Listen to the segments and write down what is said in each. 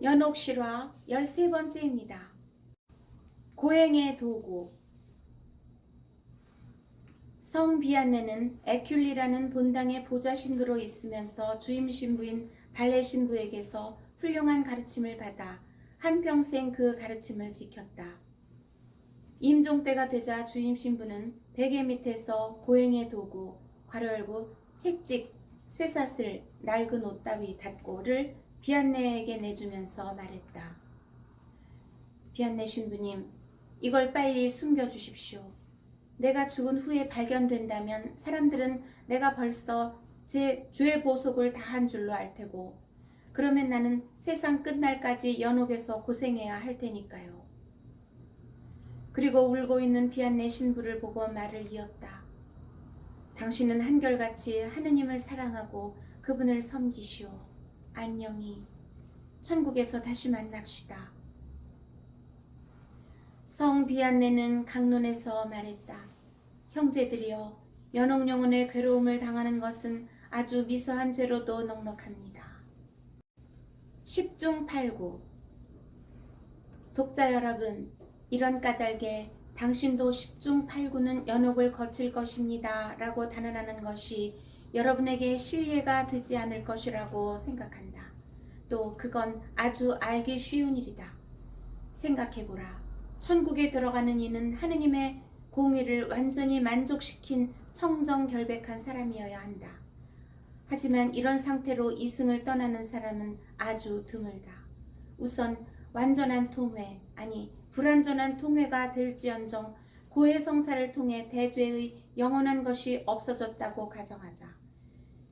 연옥실화 13번째입니다. 고행의 도구. 성 비안네는 에큘리라는 본당의 보좌 신부로 있으면서 주임 신부인 발레 신부에게서 훌륭한 가르침을 받아 한평생 그 가르침을 지켰다. 임종 때가 되자 주임 신부는 베개 밑에서 고행의 도구, 괄호 열고 책찍, 쇠사슬, 낡은 옷 따위 닫고를 비안네에게 내주면서 말했다. 비안네 신부님, 이걸 빨리 숨겨주십시오. 내가 죽은 후에 발견된다면 사람들은 내가 벌써 제 죄 보속을 다 한 줄로 알 테고, 그러면 나는 세상 끝날까지 연옥에서 고생해야 할 테니까요. 그리고 울고 있는 비안네 신부를 보고 말을 이었다. 당신은 한결같이 하느님을 사랑하고 그분을 섬기시오. 안녕히 천국에서 다시 만납시다. 성 비안네는 강론에서 말했다. 형제들이여, 연옥 영혼의 괴로움을 당하는 것은 아주 미소한 죄로도 넉넉합니다. 10중 8구. 독자 여러분, 이런 까닭에 당신도 10중 8구는 연옥을 거칠 것입니다 라고 단언하는 것이 여러분에게 신뢰가 되지 않을 것이라고 생각한다. 또 그건 아주 알기 쉬운 일이다. 생각해보라. 천국에 들어가는 이는 하느님의 공의를 완전히 만족시킨 청정결백한 사람이어야 한다. 하지만 이런 상태로 이승을 떠나는 사람은 아주 드물다. 우선 완전한 통회, 아니 불완전한 통회가 될지언정 고해성사를 통해 대죄의 영원한 것이 없어졌다고 가정하자.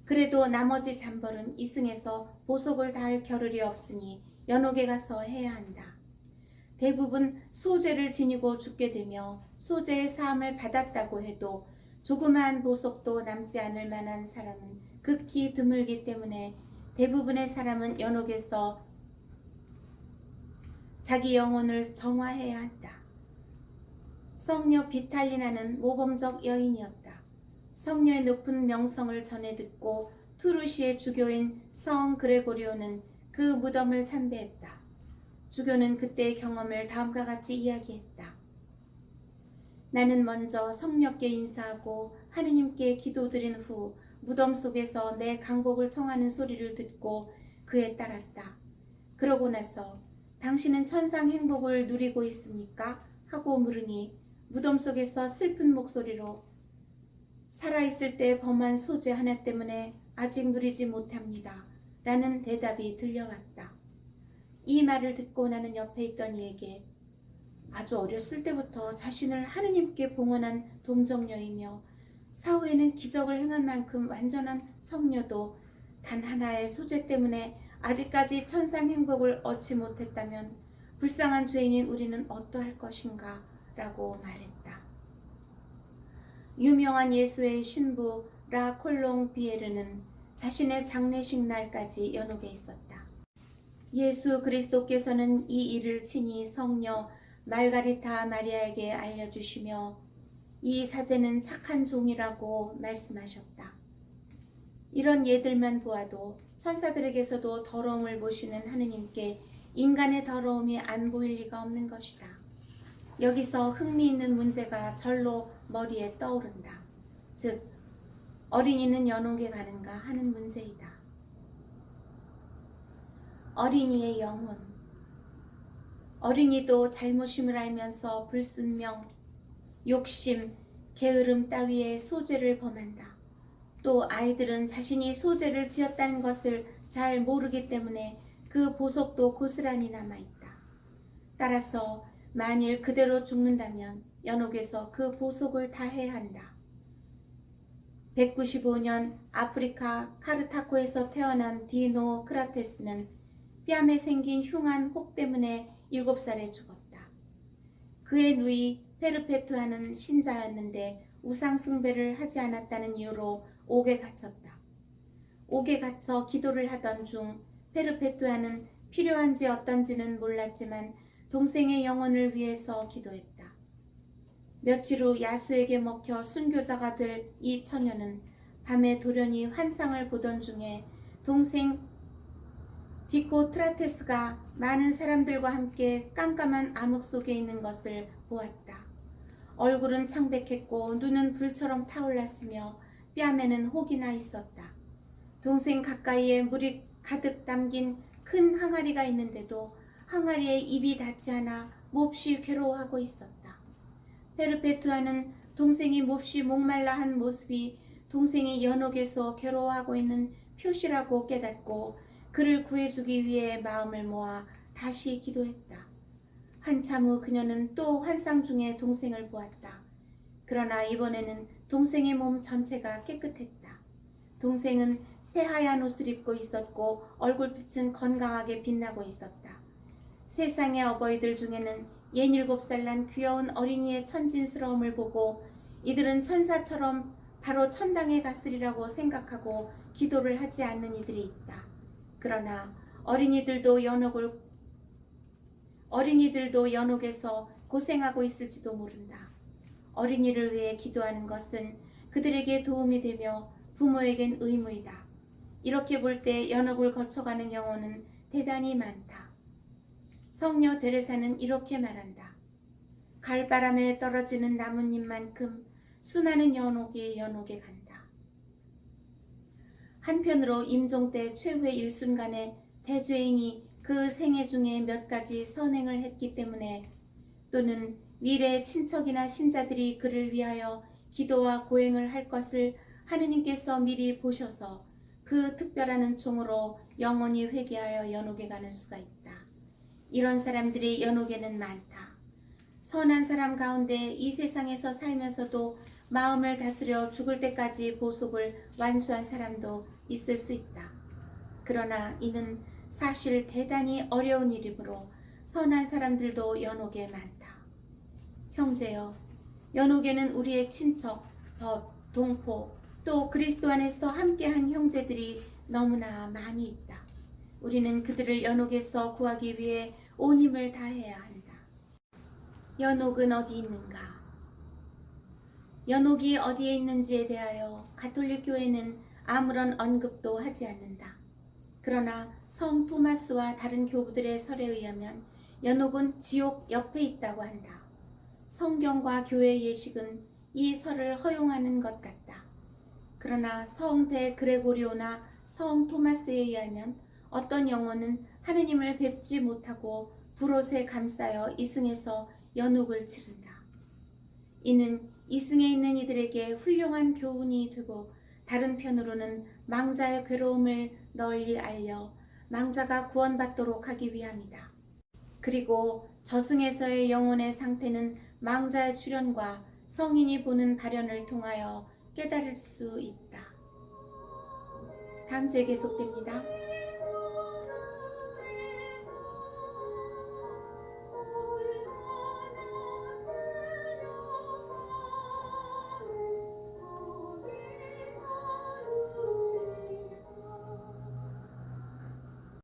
그래도 나머지 잠벌은 이승에서 보속을 다할 겨를이 없으니 연옥에 가서 해야 한다. 대부분 소죄를 지니고 죽게 되며 소죄의 사함을 받았다고 해도 조그마한 보석도 남지 않을 만한 사람은 극히 드물기 때문에 대부분의 사람은 연옥에서 자기 영혼을 정화해야 한다. 성녀 비탈리나는 모범적 여인이었다. 성녀의 높은 명성을 전해 듣고 투르시의 주교인 성 그레고리오는 그 무덤을 참배했다. 주교는 그때의 경험을 다음과 같이 이야기했다. 나는 먼저 성녀께 인사하고 하느님께 기도드린 후 무덤 속에서 내 강복을 청하는 소리를 듣고 그에 따랐다. 그러고 나서 당신은 천상 행복을 누리고 있습니까? 하고 물으니 무덤 속에서 슬픈 목소리로 살아있을 때 범한 소죄 하나 때문에 아직 누리지 못합니다. 라는 대답이 들려왔다. 이 말을 듣고 나는 옆에 있던 이에게 아주 어렸을 때부터 자신을 하느님께 봉헌한 동정녀이며 사후에는 기적을 행한 만큼 완전한 성녀도 단 하나의 소죄 때문에 아직까지 천상 행복을 얻지 못했다면 불쌍한 죄인인 우리는 어떠할 것인가? 라고 말했다. 유명한 예수의 신부 라 콜롱 비에르는 자신의 장례식 날까지 연옥에 있었다. 예수 그리스도께서는 이 일을 친히 성녀 말가리타 마리아에게 알려주시며 이 사제는 착한 종이라고 말씀하셨다. 이런 예들만 보아도 천사들에게서도 더러움을 보시는 하느님께 인간의 더러움이 안 보일 리가 없는 것이다. 여기서 흥미있는 문제가 절로 머리에 떠오른다. 즉, 어린이는 연옥에 가는가 하는 문제이다. 어린이의 영혼. 어린이도 잘못임을 알면서 불순명, 욕심, 게으름 따위의 소죄를 범한다. 또 아이들은 자신이 소죄를 지었다는 것을 잘 모르기 때문에 그 보석도 고스란히 남아있다. 따라서 만일 그대로 죽는다면 연옥에서 그 보석을 다해야 한다. 195년 아프리카 카르타코에서 태어난 디노 크라테스는 뺨에 생긴 흉한 혹 때문에 7살에 죽었다. 그의 누이 페르페투아는 신자였는데 우상 숭배를 하지 않았다는 이유로 옥에 갇혔다. 옥에 갇혀 기도를 하던 중 페르페투아는 필요한지 어떤지는 몰랐지만 동생의 영혼을 위해서 기도했다. 며칠 후 야수에게 먹혀 순교자가 될 이 처녀는 밤에 돌연히 환상을 보던 중에 동생 디코트라테스가 많은 사람들과 함께 깜깜한 암흑 속에 있는 것을 보았다. 얼굴은 창백했고 눈은 불처럼 타올랐으며 뺨에는 혹이 나 있었다. 동생 가까이에 물이 가득 담긴 큰 항아리가 있는데도 항아리에 입이 닿지 않아 몹시 괴로워하고 있었다. 페르페투아는 동생이 몹시 목말라 한 모습이 동생이 연옥에서 괴로워하고 있는 표시라고 깨닫고 그를 구해주기 위해 마음을 모아 다시 기도했다. 한참 후 그녀는 또 환상 중에 동생을 보았다. 그러나 이번에는 동생의 몸 전체가 깨끗했다. 동생은 새하얀 옷을 입고 있었고 얼굴빛은 건강하게 빛나고 있었다. 세상의 어버이들 중에는 67살 난 귀여운 어린이의 천진스러움을 보고 이들은 천사처럼 바로 천당에 갔으리라고 생각하고 기도를 하지 않는 이들이 있다. 그러나 어린이들도 연옥에서 고생하고 있을지도 모른다. 어린이를 위해 기도하는 것은 그들에게 도움이 되며 부모에겐 의무이다. 이렇게 볼 때 연옥을 거쳐가는 영혼은 대단히 많다. 성녀 데레사는 이렇게 말한다. 갈바람에 떨어지는 나뭇잎만큼 수많은 연옥이 연옥에 간다. 한편으로 임종 때 최후의 일순간에 대죄인이 그 생애 중에 몇 가지 선행을 했기 때문에 또는 미래의 친척이나 신자들이 그를 위하여 기도와 고행을 할 것을 하느님께서 미리 보셔서 그 특별한 은총으로 영원히 회개하여 연옥에 가는 수가 있다. 이런 사람들이 연옥에는 많다. 선한 사람 가운데 이 세상에서 살면서도 마음을 다스려 죽을 때까지 보속을 완수한 사람도 있을 수 있다. 그러나 이는 사실 대단히 어려운 일이므로 선한 사람들도 연옥에 많다. 형제여, 연옥에는 우리의 친척, 벗, 동포, 또 그리스도 안에서 함께한 형제들이 너무나 많이 있다. 우리는 그들을 연옥에서 구하기 위해 온 힘을 다해야 한다. 연옥은 어디 있는가? 연옥이 어디에 있는지에 대하여 가톨릭 교회는 아무런 언급도 하지 않는다. 그러나 성 토마스와 다른 교부들의 설에 의하면 연옥은 지옥 옆에 있다고 한다. 성경과 교회 예식은 이 설을 허용하는 것 같다. 그러나 성 대 그레고리오나 성 토마스에 의하면 어떤 영혼은 하느님을 뵙지 못하고 불옷에 감싸여 이승에서 연옥을 치른다. 이는 이승에 있는 이들에게 훌륭한 교훈이 되고 다른 편으로는 망자의 괴로움을 널리 알려 망자가 구원받도록 하기 위함이다. 그리고 저승에서의 영혼의 상태는 망자의 출현과 성인이 보는 발현을 통하여 깨달을 수 있다. 다음 주에 계속됩니다.